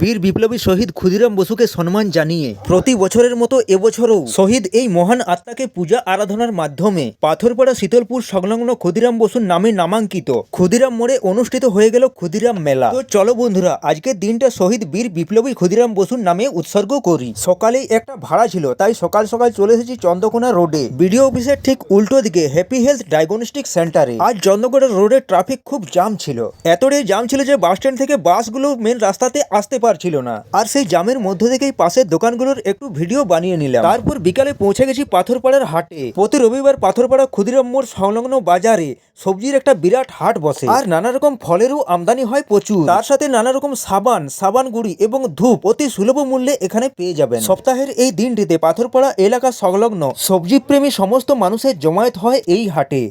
বীর বিপ্লবী শহীদ ক্ষুদিরাম বসুকে সম্মান জানিয়ে প্রতি বছরের মতো এবছরও শহীদ এই মহান আত্মাকে পূজা আরাধনার মাধ্যমে পাথরপাড়া শীতলপুর সংলগ্ন ক্ষুদিরাম বসুর নামে নামাঙ্কিত ক্ষুদিরাম মোড়ে অনুষ্ঠিত হয়ে গেল ক্ষুদিরাম মেলা। তো চলো বন্ধুরা, আজকের দিনটা শহীদ বীর বিপ্লবী ক্ষুদিরাম বসুর নামে উৎসর্গ করি। সকালেই একটা ভাড়া ছিল, তাই সকাল সকাল চলে এসেছি চন্দ্রকোনা রোডে বিডিও অফিসের ঠিক উল্টো দিকে হ্যাপি হেলথ ডায়াগনস্টিক সেন্টারে। আজ চন্দ্রকোনা রোডে ট্রাফিক খুব জাম ছিল, এতটাই জাম ছিল যে বাস স্ট্যান্ড থেকে বাসগুলো মেন রাস্তাতে আসতে পারছিল না। আর সেই জামের মধ্যে থেকেই পাশের দোকানগুলোর একটু ভিডিও বানিয়ে নিলাম। তারপর বিকালে পৌঁছে গেছি পাথরপাড়ার হাটে। প্রতি রবিবার পাথরপাড়া ক্ষুদিরাম মোড় সংলগ্ন বাজারে সবজির একটা বিরাট হাট বসে, আর নানা রকম ফলেরও আমদানি হয় প্রচুর। তার সাথে নানা রকম সাবান গুঁড়ি এবং ধূপ অতি সুলভ মূল্যে এখানে পেয়ে যাবেন। সপ্তাহের এই দিনটিতে পাথরপাড়া এলাকা সংলগ্ন সবজি প্রেমী সমস্ত মানুষের জমায়েত হয় এই হাটে।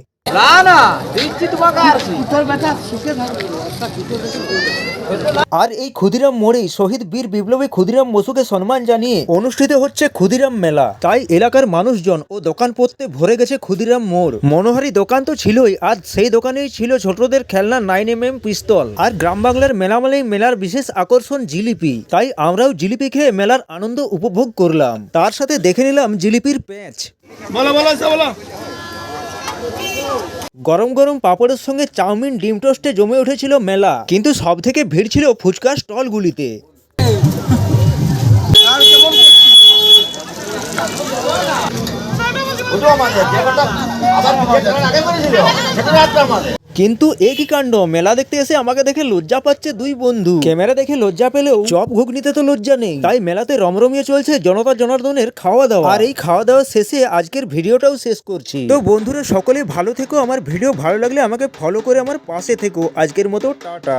আর এই ক্ষুদিরাম মোড়েই শহীদ বীর বিপ্লবী ক্ষুদিরাম বসুকে সম্মান জানিয়ে অনুষ্ঠিত হচ্ছে ক্ষুদিরাম মেলা। তাই এলাকার মানুষজন ও দোকানপত্রে ভরে গেছে ক্ষুদিরাম মোড়। মনোহারী দোকান তো ছিলই, আর সেই দোকানেই ছিল ছোটদের খেলনা 9mm পিস্তল। আর গ্রাম বাংলার মেলা মানেই মেলার বিশেষ আকর্ষণ জিলিপি, তাই আমরাও জিলিপি খেয়ে মেলার আনন্দ উপভোগ করলাম। তার সাথে দেখে নিলাম জিলিপির প্যাঁচ। গরম গরম পাপড়ের সঙ্গে চাউমিন ডিম টোস্টে জমে উঠেছিল মেলা। কিন্তু সব থেকে ভিড় ছিল ফুচকার স্টলগুলিতে। কিন্তু একই কাণ্ড, মেলা দেখতে এসে আমাকে দেখে লজ্জা পাচ্ছে দুই বন্ধু। ক্যামেরা দেখে লজ্জা পেলেও চপ ঘুগনিতে তো লজ্জা নেই। তাই মেলাতে রমরমিয়ে চলছে জনতা জনার্দনের খাওয়া দাওয়া। আর এই খাওয়া দাওয়া শেষে আজকের ভিডিওটাও শেষ করছি। তো বন্ধুরা, সকলেই ভালো থেকো। আমার ভিডিও ভালো লাগলে আমাকে ফলো করে আমার পাশে থেকো। আজকের মতো টাটা।